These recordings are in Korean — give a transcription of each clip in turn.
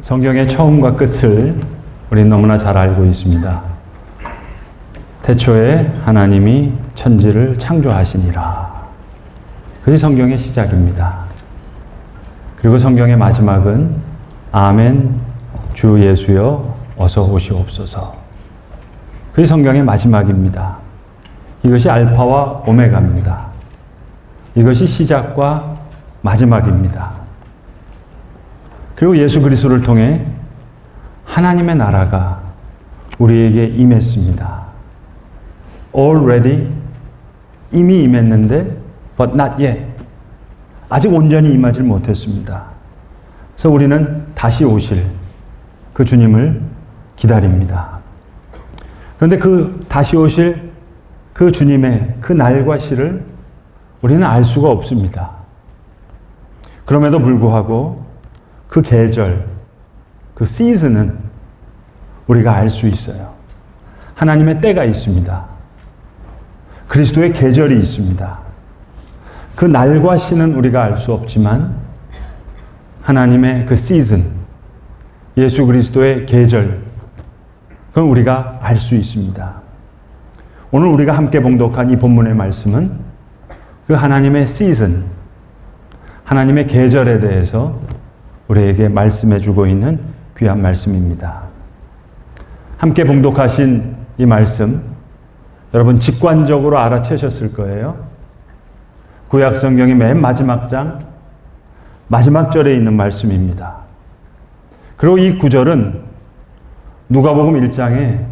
성경의 처음과 끝을 우리는 너무나 잘 알고 있습니다. 태초에 하나님이 천지를 창조하시니라. 그게 성경의 시작입니다. 그리고 성경의 마지막은 아멘 주 예수여 어서 오시옵소서. 그게 성경의 마지막입니다. 이것이 알파와 오메가입니다. 이것이 시작과 마지막입니다. 그리고 예수 그리스도를 통해 하나님의 나라가 우리에게 임했습니다. Already 이미 임했는데 but not yet 아직 온전히 임하지 못했습니다. 그래서 우리는 다시 오실 그 주님을 기다립니다. 그런데 그 다시 오실 그 주님의 그 날과 시를 우리는 알 수가 없습니다. 그럼에도 불구하고 그 계절, 그 시즌은 우리가 알 수 있어요. 하나님의 때가 있습니다. 그리스도의 계절이 있습니다. 그 날과 시는 우리가 알 수 없지만 하나님의 그 시즌, 예수 그리스도의 계절, 그건 우리가 알 수 있습니다. 오늘 우리가 함께 봉독한 이 본문의 말씀은 그 하나님의 시즌, 하나님의 계절에 대해서 우리에게 말씀해 주고 있는 귀한 말씀입니다. 함께 봉독하신 이 말씀, 여러분 직관적으로 알아채셨을 거예요. 구약 성경의 맨 마지막 장, 마지막 절에 있는 말씀입니다. 그리고 이 구절은 누가복음 1장에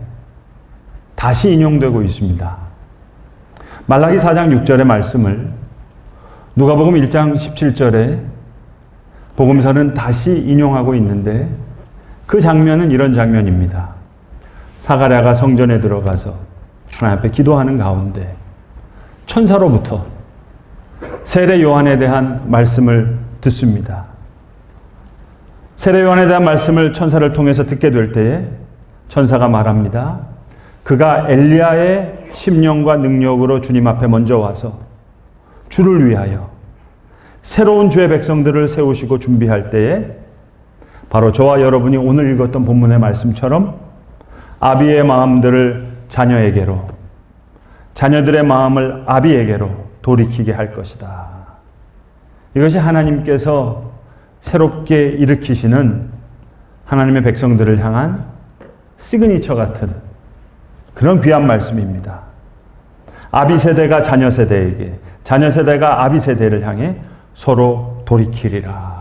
다시 인용되고 있습니다. 말라기 4장 6절의 말씀을 누가복음 1장 17절에 복음서는 다시 인용하고 있는데 그 장면은 이런 장면입니다. 사가랴가 성전에 들어가서 하나님 앞에 기도하는 가운데 천사로부터 세례 요한에 대한 말씀을 듣습니다. 세례 요한에 대한 말씀을 천사를 통해서 듣게 될 때에 천사가 말합니다. 그가 엘리야의 심령과 능력으로 주님 앞에 먼저 와서 주를 위하여 새로운 주의 백성들을 세우시고 준비할 때에 바로 저와 여러분이 오늘 읽었던 본문의 말씀처럼 아비의 마음들을 자녀에게로, 자녀들의 마음을 아비에게로 돌이키게 할 것이다. 이것이 하나님께서 새롭게 일으키시는 하나님의 백성들을 향한 시그니처 같은 그런 귀한 말씀입니다. 아비 세대가 자녀 세대에게, 자녀 세대가 아비 세대를 향해 서로 돌이키리라.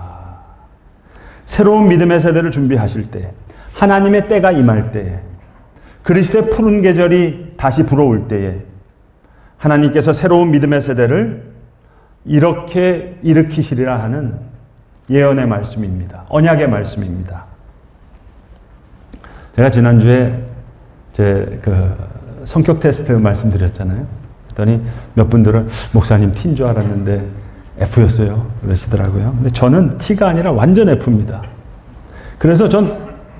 새로운 믿음의 세대를 준비하실 때, 하나님의 때가 임할 때에, 그리스도의 푸른 계절이 다시 불어올 때에 하나님께서 새로운 믿음의 세대를 이렇게 일으키시리라 하는 예언의 말씀입니다. 언약의 말씀입니다. 제가 지난주에 제 성격 테스트 말씀드렸잖아요. 그랬더니 몇 분들은 목사님 T인 줄 알았는데 F였어요. 그러시더라고요. 근데 저는 T가 아니라 완전 F입니다. 그래서 전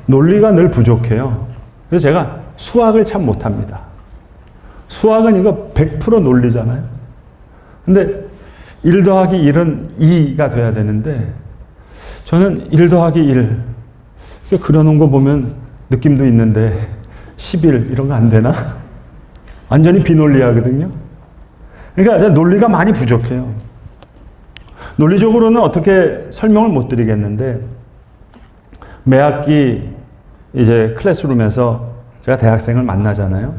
논리가 늘 부족해요. 그래서 제가 수학을 참 못합니다. 수학은 이거 100% 논리잖아요. 근데 1 더하기 1은 2가 돼야 되는데 저는 1 더하기 1 그려놓은 거 보면 느낌도 있는데 11 이런 거 안 되나? 완전히 비논리하거든요. 그러니까 논리가 많이 부족해요. 논리적으로는 어떻게 설명을 못 드리겠는데 매 학기 이제 클래스룸에서 제가 대학생을 만나잖아요.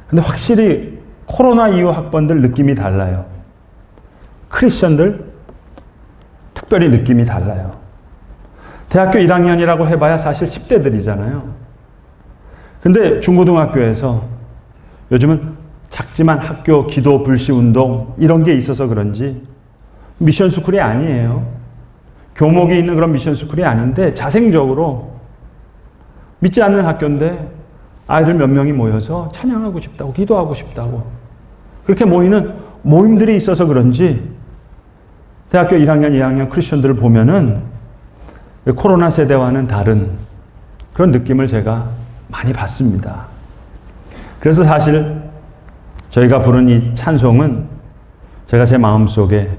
근데 확실히 코로나 이후 학번들 느낌이 달라요. 크리스천들 특별히 느낌이 달라요. 대학교 1학년이라고 해봐야 사실 10대들이잖아요. 근데 중고등학교에서 요즘은 작지만 학교 기도 불시 운동 이런 게 있어서 그런지 미션 스쿨이 아니에요. 교목이 있는 그런 미션 스쿨이 아닌데 자생적으로 믿지 않는 학교인데 아이들 몇 명이 모여서 찬양하고 싶다고 기도하고 싶다고 그렇게 모이는 모임들이 있어서 그런지 대학교 1학년, 2학년 크리스천들을 보면은 코로나 세대와는 다른 그런 느낌을 제가 많이 받습니다. 그래서 사실 저희가 부른 이 찬송은 제가 제 마음속에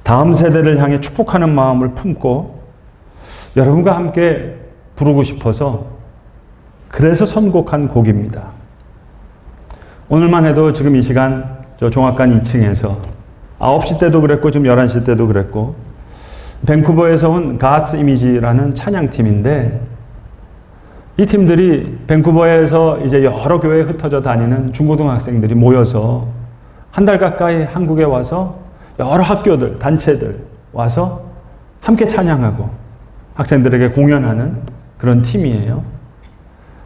다음 세대를 향해 축복하는 마음을 품고 여러분과 함께 부르고 싶어서 그래서 선곡한 곡입니다. 오늘만 해도 지금 이 시간 저 종합관 2층에서 9시 때도 그랬고 지금 11시 때도 그랬고 밴쿠버에서 온 God's Image라는 찬양팀인데 이 팀들이 밴쿠버에서 이제 여러 교회에 흩어져 다니는 중고등학생들이 모여서 한 달 가까이 한국에 와서 여러 학교들, 단체들 와서 함께 찬양하고 학생들에게 공연하는 그런 팀이에요.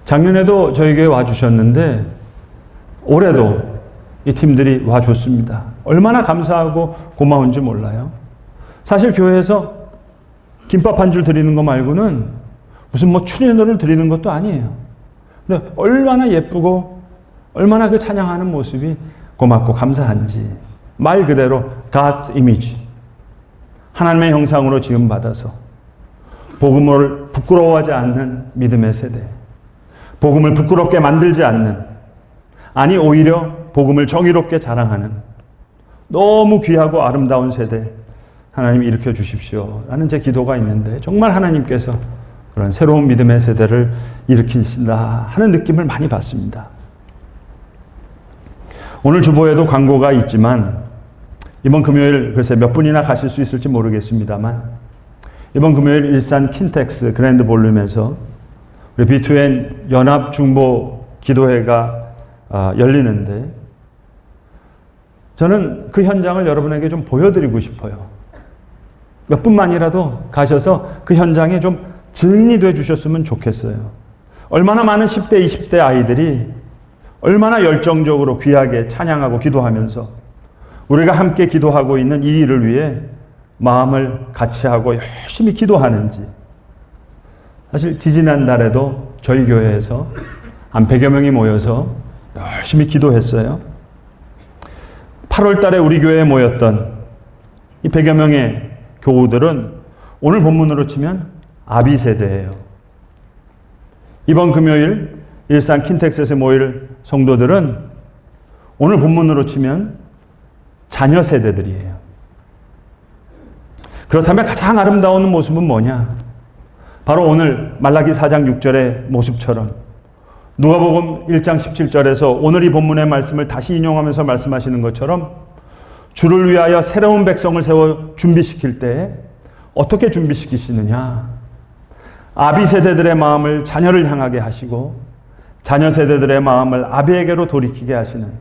작년에도 저희 교회 와주셨는데 올해도 이 팀들이 와줬습니다. 얼마나 감사하고 고마운지 몰라요. 사실 교회에서 김밥 한 줄 드리는 거 말고는 무슨 뭐 출연료를 드리는 것도 아니에요. 근데 얼마나 예쁘고 얼마나 그 찬양하는 모습이 고맙고 감사한지 말 그대로 God's image, 하나님의 형상으로 지음받아서 복음을 부끄러워하지 않는 믿음의 세대, 복음을 부끄럽게 만들지 않는, 아니 오히려 복음을 정의롭게 자랑하는 너무 귀하고 아름다운 세대 하나님 일으켜 주십시오 라는 제 기도가 있는데 정말 하나님께서 그런 새로운 믿음의 세대를 일으키신다 하는 느낌을 많이 받습니다. 오늘 주보에도 광고가 있지만 이번 금요일 글쎄 몇 분이나 가실 수 있을지 모르겠습니다만 이번 금요일 일산 킨텍스 그랜드 볼룸에서 우리 B2N 연합 중보 기도회가 열리는데 저는 그 현장을 여러분에게 좀 보여드리고 싶어요. 몇 분만이라도 가셔서 그 현장에 좀 증인이 돼 주셨으면 좋겠어요. 얼마나 많은 10대, 20대 아이들이 얼마나 열정적으로 귀하게 찬양하고 기도하면서 우리가 함께 기도하고 있는 이 일을 위해 마음을 같이 하고 열심히 기도하는지. 사실 지지난달에도 저희 교회에서 한 100여 명이 모여서 열심히 기도했어요. 8월 달에 우리 교회에 모였던 이 100여 명의 교우들은 오늘 본문으로 치면 아비 세대예요. 이번 금요일 일산 킨텍스에 모일 성도들은 오늘 본문으로 치면 자녀 세대들이에요. 그렇다면 가장 아름다운 모습은 뭐냐? 바로 오늘 말라기 4장 6절의 모습처럼 누가복음 1장 17절에서 오늘 이 본문의 말씀을 다시 인용하면서 말씀하시는 것처럼 주를 위하여 새로운 백성을 세워 준비시킬 때 어떻게 준비시키시느냐? 아비 세대들의 마음을 자녀를 향하게 하시고 자녀 세대들의 마음을 아비에게로 돌이키게 하시는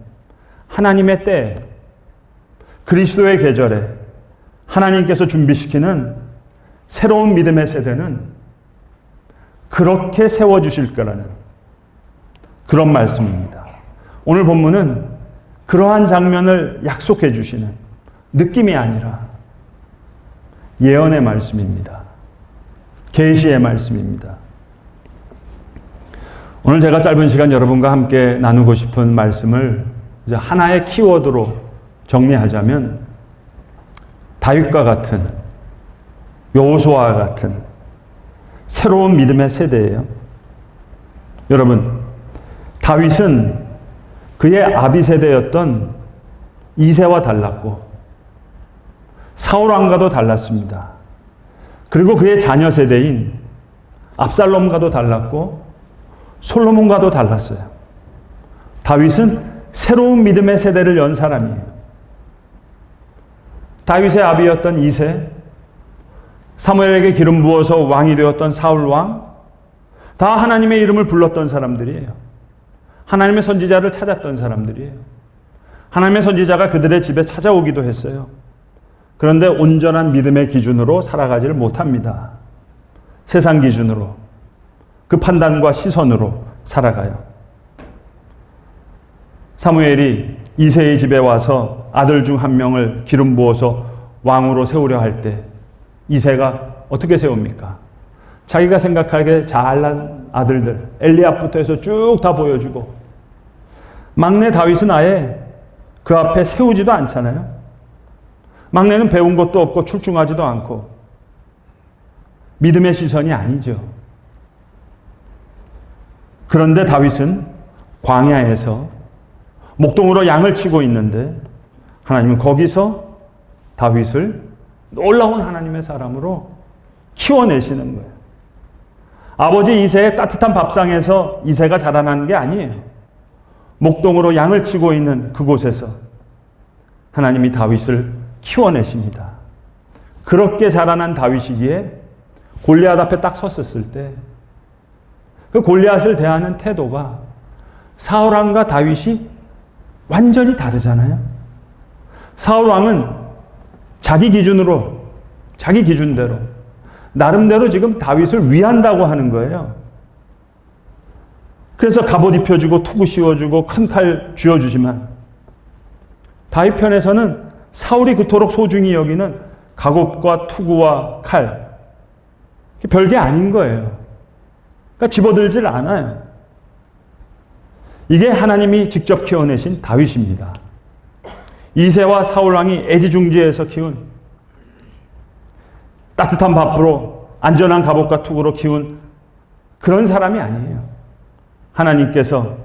하나님의 때, 그리스도의 계절에 하나님께서 준비시키는 새로운 믿음의 세대는 그렇게 세워주실 거라는 그런 말씀입니다. 오늘 본문은 그러한 장면을 약속해 주시는 느낌이 아니라 예언의 말씀입니다. 계시의 말씀입니다. 오늘 제가 짧은 시간 여러분과 함께 나누고 싶은 말씀을 이제 하나의 키워드로 정리하자면 다윗과 같은, 여호수아와 같은 새로운 믿음의 세대예요. 여러분, 다윗은 그의 아비 세대였던 이새와 달랐고 사울 왕과도 달랐습니다. 그리고 그의 자녀 세대인 압살롬과도 달랐고 솔로몬과도 달랐어요. 다윗은 새로운 믿음의 세대를 연 사람이에요. 다윗의 아비였던 이새, 사무엘에게 기름 부어서 왕이 되었던 사울 왕, 다 하나님의 이름을 불렀던 사람들이에요. 하나님의 선지자를 찾았던 사람들이에요. 하나님의 선지자가 그들의 집에 찾아오기도 했어요. 그런데 온전한 믿음의 기준으로 살아가지를 못합니다. 세상 기준으로, 그 판단과 시선으로 살아가요. 사무엘이 이새의 집에 와서 아들 중 한 명을 기름 부어서 왕으로 세우려 할 때 이새가 어떻게 세웁니까? 자기가 생각하기에 잘난 아들들, 엘리압부터 해서 쭉 다 보여주고 막내 다윗은 아예 그 앞에 세우지도 않잖아요. 막내는 배운 것도 없고 출중하지도 않고 믿음의 시선이 아니죠. 그런데 다윗은 광야에서 목동으로 양을 치고 있는데 하나님은 거기서 다윗을 놀라운 하나님의 사람으로 키워내시는 거예요. 아버지 이새의 따뜻한 밥상에서 이새가 자라나는 게 아니에요. 목동으로 양을 치고 있는 그곳에서 하나님이 다윗을 키워내십니다. 그렇게 자라난 다윗이기에 골리앗 앞에 딱 섰었을 때 그 골리앗을 대하는 태도가 사울 왕과 다윗이 완전히 다르잖아요. 사울 왕은 자기 기준으로, 자기 기준대로, 나름대로 지금 다윗을 위한다고 하는 거예요. 그래서 갑옷 입혀주고 투구 씌워주고 큰 칼 쥐어주지만 다윗 편에서는 사울이 그토록 소중히 여기는 갑옷과 투구와 칼, 별게 아닌 거예요. 그러니까 집어들질 않아요. 이게 하나님이 직접 키워내신 다윗입니다. 이새와 사울 왕이 애지중지에서 키운, 따뜻한 밥으로 안전한 갑옷과 투구로 키운 그런 사람이 아니에요. 하나님께서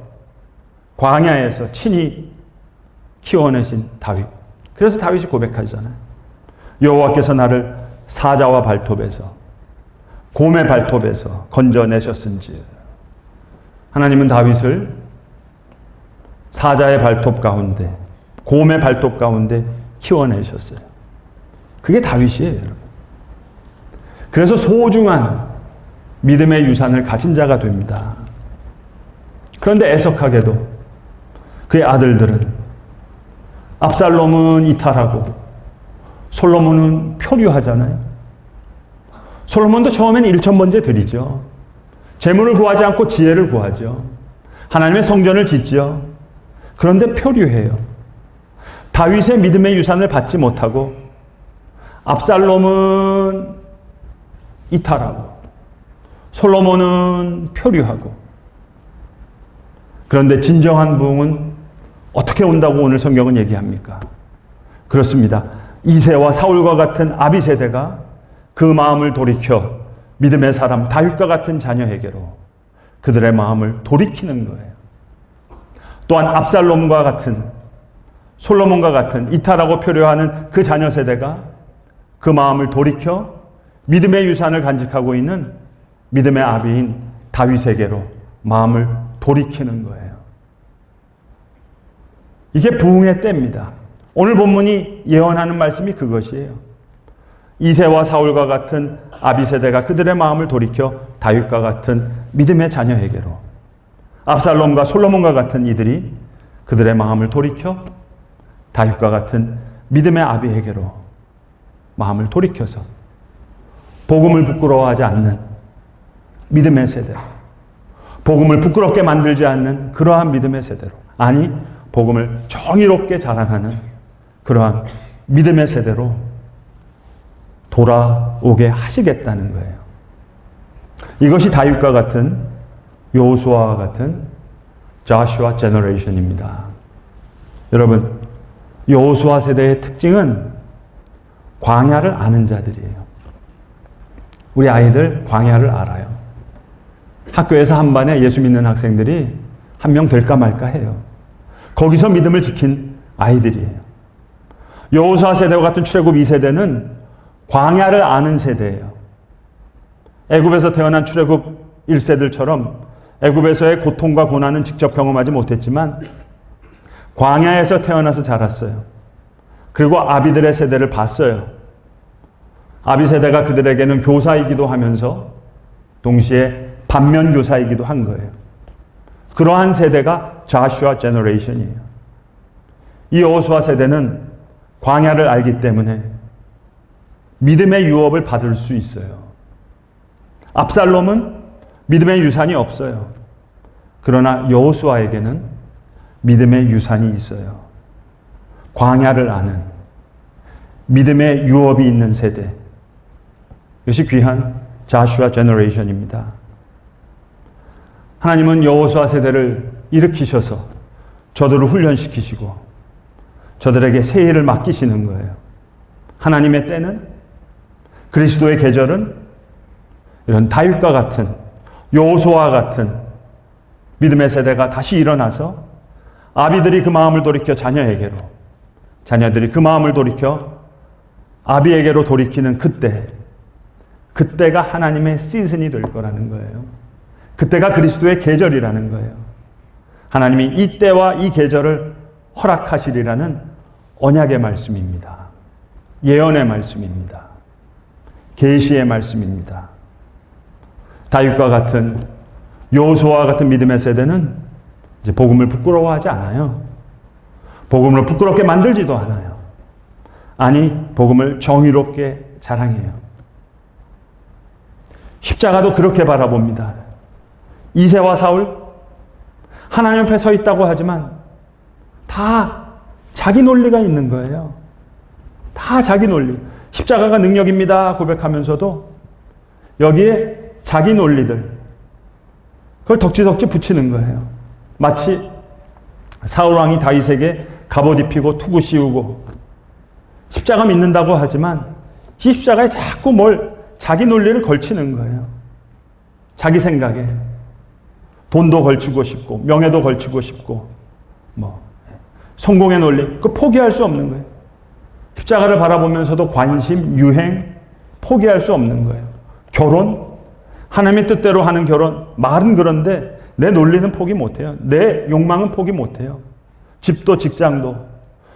광야에서 친히 키워내신 다윗. 그래서 다윗이 고백하잖아요. 여호와께서 나를 사자와 발톱에서, 곰의 발톱에서 건져내셨은지. 하나님은 다윗을 사자의 발톱 가운데, 곰의 발톱 가운데 키워내셨어요. 그게 다윗이에요, 여러분. 그래서 소중한 믿음의 유산을 가진 자가 됩니다. 그런데 애석하게도 그의 아들들은 압살롬은 이탈하고 솔로몬은 표류하잖아요. 솔로몬도 처음에는 일천번제 드리죠. 재물을 구하지 않고 지혜를 구하죠. 하나님의 성전을 짓죠. 그런데 표류해요. 다윗의 믿음의 유산을 받지 못하고 압살롬은 이탈하고 솔로몬은 표류하고. 그런데 진정한 부흥은 어떻게 온다고 오늘 성경은 얘기합니까? 그렇습니다. 이새와 사울과 같은 아비 세대가 그 마음을 돌이켜 믿음의 사람 다윗과 같은 자녀에게로 그들의 마음을 돌이키는 거예요. 또한 압살롬과 같은, 솔로몬과 같은 이탈하고 표류하는 그 자녀 세대가 그 마음을 돌이켜 믿음의 유산을 간직하고 있는 믿음의 아비인 다윗에게로 마음을 돌이키는 거예요. 이게 부흥의 때입니다. 오늘 본문이 예언하는 말씀이 그것이에요. 이새와 사울과 같은 아비 세대가 그들의 마음을 돌이켜 다윗과 같은 믿음의 자녀에게로, 압살롬과 솔로몬과 같은 이들이 그들의 마음을 돌이켜 다윗과 같은 믿음의 아비에게로 마음을 돌이켜서 복음을 부끄러워하지 않는 믿음의 세대, 복음을 부끄럽게 만들지 않는 그러한 믿음의 세대로, 아니 복음을 정의롭게 자랑하는 그러한 믿음의 세대로 돌아오게 하시겠다는 거예요. 이것이 다윗과 같은, 여호수아와 같은 Joshua generation입니다. 여러분, 여호수아 세대의 특징은 광야를 아는 자들이에요. 우리 아이들 광야를 알아요. 학교에서 한 반에 예수 믿는 학생들이 한 명 될까 말까 해요. 거기서 믿음을 지킨 아이들이에요. 여호수아 세대와 같은 출애굽 2세대는 광야를 아는 세대예요. 애굽에서 태어난 출애굽 1세들처럼 애굽에서의 고통과 고난은 직접 경험하지 못했지만 광야에서 태어나서 자랐어요. 그리고 아비들의 세대를 봤어요. 아비 세대가 그들에게는 교사이기도 하면서 동시에 반면 교사이기도 한 거예요. 그러한 세대가 Joshua generation이에요. 이 여호수아 세대는 광야를 알기 때문에 믿음의 유업을 받을 수 있어요. 압살롬은 믿음의 유산이 없어요. 그러나 여호수아에게는 믿음의 유산이 있어요. 광야를 아는 믿음의 유업이 있는 세대. 이것이 귀한 Joshua generation입니다. 하나님은 여호수아 세대를 일으키셔서 저들을 훈련시키시고 저들에게 새 일을 맡기시는 거예요. 하나님의 때는, 그리스도의 계절은 이런 다윗과 같은, 여호수아와 같은 믿음의 세대가 다시 일어나서 아비들이 그 마음을 돌이켜 자녀에게로, 자녀들이 그 마음을 돌이켜 아비에게로 돌이키는 그때, 그때가 하나님의 시즌이 될 거라는 거예요. 그때가 그리스도의 계절이라는 거예요. 하나님이 이 때와 이 계절을 허락하시리라는 언약의 말씀입니다. 예언의 말씀입니다. 계시의 말씀입니다. 다윗과 같은 여호수아와 같은 믿음의 세대는 이제 복음을 부끄러워하지 않아요. 복음을 부끄럽게 만들지도 않아요. 아니, 복음을 정의롭게 자랑해요. 십자가도 그렇게 바라봅니다. 이새와 사울, 하나님 앞에 서 있다고 하지만 다 자기 논리가 있는 거예요. 다 자기 논리. 십자가가 능력입니다 고백하면서도 여기에 자기 논리들, 그걸 덕지덕지 붙이는 거예요. 마치 사울왕이 다윗에게 갑옷 입히고 투구 씌우고 십자가 믿는다고 하지만 이 십자가에 자꾸 자기 논리를 걸치는 거예요. 자기 생각에. 돈도 걸치고 싶고 명예도 걸치고 싶고 성공의 논리, 그거 포기할 수 없는 거예요. 십자가를 바라보면서도 관심, 유행 포기할 수 없는 거예요. 결혼, 하나님의 뜻대로 하는 결혼, 말은 그런데 내 논리는 포기 못해요. 내 욕망은 포기 못해요. 집도 직장도.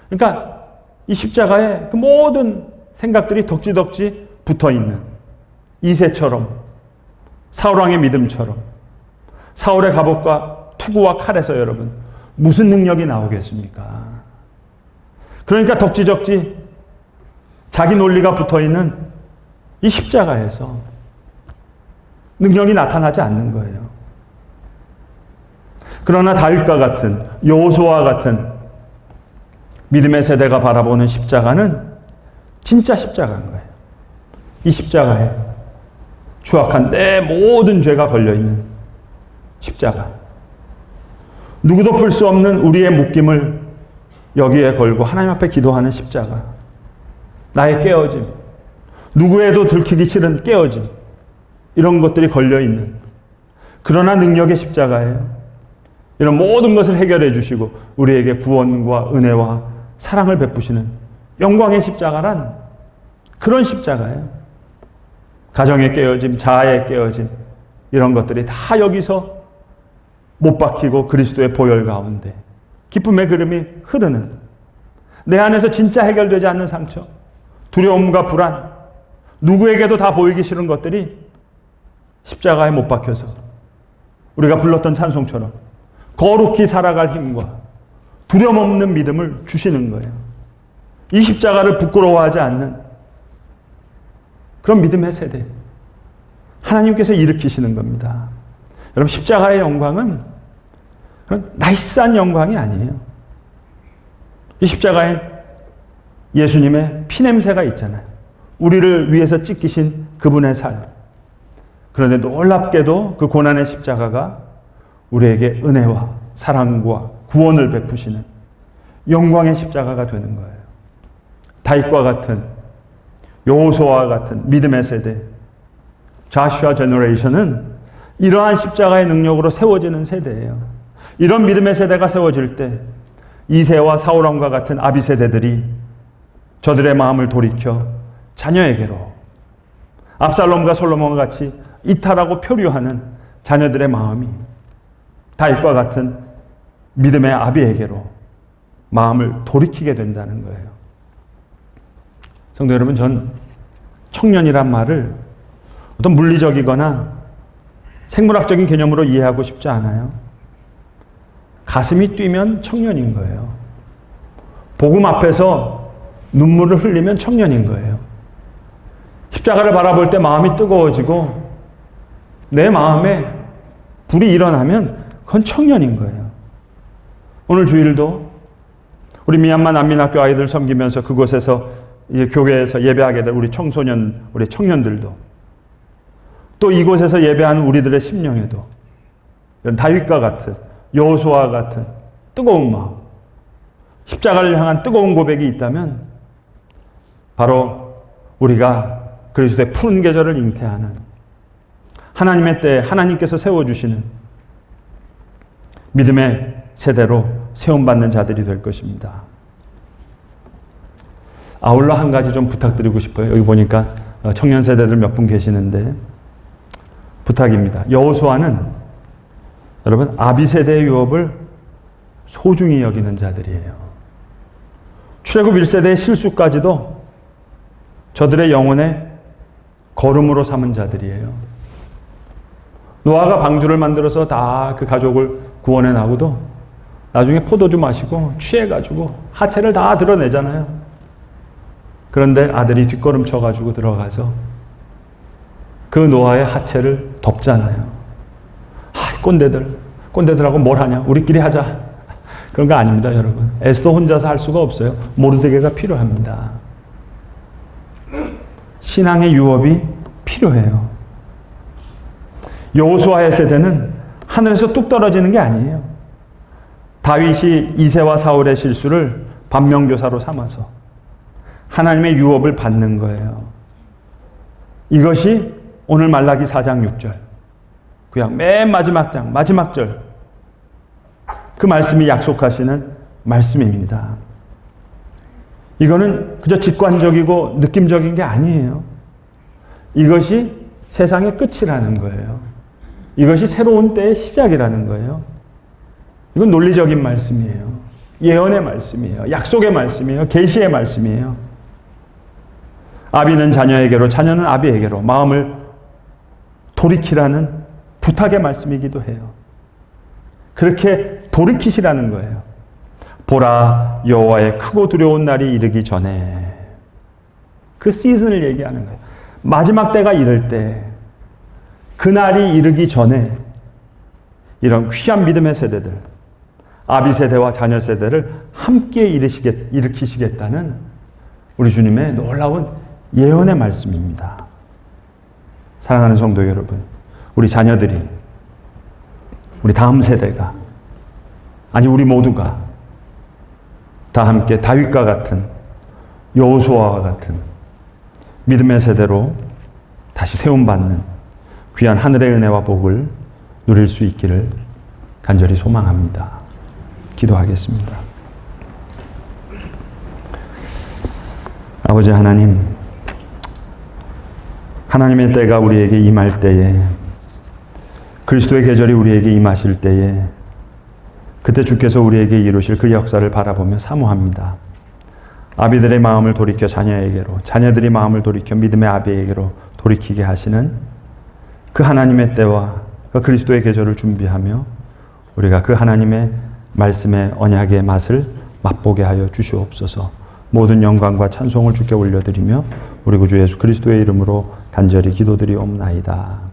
그러니까 이 십자가에 그 모든 생각들이 덕지덕지 붙어있는 이새처럼, 사울왕의 믿음처럼, 사울의 갑옷과 투구와 칼에서 여러분 무슨 능력이 나오겠습니까? 그러니까 덕지덕지 자기 논리가 붙어있는 이 십자가에서 능력이 나타나지 않는 거예요. 그러나 다윗과 같은, 여호수아와 같은 믿음의 세대가 바라보는 십자가는 진짜 십자가인 거예요. 이 십자가에 추악한 내 모든 죄가 걸려있는 십자가. 누구도 풀 수 없는 우리의 묶임을 여기에 걸고 하나님 앞에 기도하는 십자가. 나의 깨어짐, 누구에도 들키기 싫은 깨어짐, 이런 것들이 걸려있는, 그러나 능력의 십자가예요. 이런 모든 것을 해결해 주시고 우리에게 구원과 은혜와 사랑을 베푸시는 영광의 십자가란 그런 십자가예요. 가정의 깨어짐, 자아의 깨어짐, 이런 것들이 다 여기서 못 박히고 그리스도의 보혈 가운데 기쁨의 그름이 흐르는, 내 안에서 진짜 해결되지 않는 상처, 두려움과 불안, 누구에게도 다 보이기 싫은 것들이 십자가에 못 박혀서 우리가 불렀던 찬송처럼 거룩히 살아갈 힘과 두려움 없는 믿음을 주시는 거예요. 이 십자가를 부끄러워하지 않는 그런 믿음의 세대, 하나님께서 일으키시는 겁니다. 여러분, 십자가의 영광은 그런 나이스한 영광이 아니에요. 이 십자가엔 예수님의 피냄새가 있잖아요. 우리를 위해서 찢기신 그분의 살. 그런데 놀랍게도 그 고난의 십자가가 우리에게 은혜와 사랑과 구원을 베푸시는 영광의 십자가가 되는 거예요. 다윗과 같은, 여호수아와 같은 믿음의 세대, 자슈아 제너레이션은 이러한 십자가의 능력으로 세워지는 세대예요. 이런 믿음의 세대가 세워질 때 이새와 사울왕과 같은 아비 세대들이 저들의 마음을 돌이켜 자녀에게로, 압살롬과 솔로몬과 같이 이탈하고 표류하는 자녀들의 마음이 다윗과 같은 믿음의 아비에게로 마음을 돌이키게 된다는 거예요. 성도 여러분, 전 청년이란 말을 어떤 물리적이거나 생물학적인 개념으로 이해하고 싶지 않아요. 가슴이 뛰면 청년인 거예요. 복음 앞에서 눈물을 흘리면 청년인 거예요. 십자가를 바라볼 때 마음이 뜨거워지고 내 마음에 불이 일어나면 그건 청년인 거예요. 오늘 주일도 우리 미얀마 난민학교 아이들 섬기면서 그곳에서 교회에서 예배하게 될 우리 청소년, 우리 청년들도, 또 이곳에서 예배하는 우리들의 심령에도 다윗과 같은, 여호수아와 같은 뜨거운 마음, 십자가를 향한 뜨거운 고백이 있다면 바로 우리가 그리스도의 푸른 계절을 잉태하는, 하나님의 때에 하나님께서 세워주시는 믿음의 세대로 세움받는 자들이 될 것입니다. 아울러 한 가지 좀 부탁드리고 싶어요. 여기 보니까 청년 세대들 몇 분 계시는데 부탁입니다. 여호수아는 여러분 아비세대의 유업을 소중히 여기는 자들이에요. 출애굽 1세대의 실수까지도 저들의 영혼의 거름으로 삼은 자들이에요. 노아가 방주를 만들어서 다 그 가족을 구원해 나고도 나중에 포도주 마시고 취해가지고 하체를 다 드러내잖아요. 그런데 아들이 뒷걸음 쳐가지고 들어가서 그 노아의 하체를 덮잖아요. 꼰대들하고 뭘 하냐? 우리끼리 하자. 그런 거 아닙니다, 여러분. 에스더 혼자서 할 수가 없어요. 모르드게가 필요합니다. 신앙의 유업이 필요해요. 여호수아의 세대는 하늘에서 뚝 떨어지는 게 아니에요. 다윗이 이새와 사울의 실수를 반면교사로 삼아서 하나님의 유업을 받는 거예요. 이것이 오늘 말라기 4장 6절 구약 맨 마지막 장 마지막 절 그 말씀이 약속하시는 말씀입니다. 이거는 그저 직관적이고 느낌적인 게 아니에요. 이것이 세상의 끝이라는 거예요. 이것이 새로운 때의 시작이라는 거예요. 이건 논리적인 말씀이에요. 예언의 말씀이에요. 약속의 말씀이에요. 계시의 말씀이에요. 아비는 자녀에게로, 자녀는 아비에게로 마음을 돌이키라는 부탁의 말씀이기도 해요. 그렇게 돌이키시라는 거예요. 보라, 여호와의 크고 두려운 날이 이르기 전에, 그 시즌을 얘기하는 거예요. 마지막 때가 이를 때, 그 날이 이르기 전에 이런 귀한 믿음의 세대들, 아비 세대와 자녀 세대를 함께 일으키시겠다는 우리 주님의 놀라운 예언의 말씀입니다. 사랑하는 성도 여러분, 우리 자녀들이, 우리 다음 세대가, 아니 우리 모두가 다 함께 다윗과 같은, 여호수아와 같은 믿음의 세대로 다시 세움받는 귀한 하늘의 은혜와 복을 누릴 수 있기를 간절히 소망합니다. 기도하겠습니다. 아버지 하나님, 하나님의 때가 우리에게 임할 때에, 그리스도의 계절이 우리에게 임하실 때에, 그때 주께서 우리에게 이루실 그 역사를 바라보며 사모합니다. 아비들의 마음을 돌이켜 자녀에게로, 자녀들이 마음을 돌이켜 믿음의 아비에게로 돌이키게 하시는 그 하나님의 때와 그 그리스도의 계절을 준비하며 우리가 그 하나님의 말씀의 언약의 맛을 맛보게 하여 주시옵소서. 모든 영광과 찬송을 주께 올려드리며 우리 구주 예수 그리스도의 이름으로 간절히 기도드리옵나이다.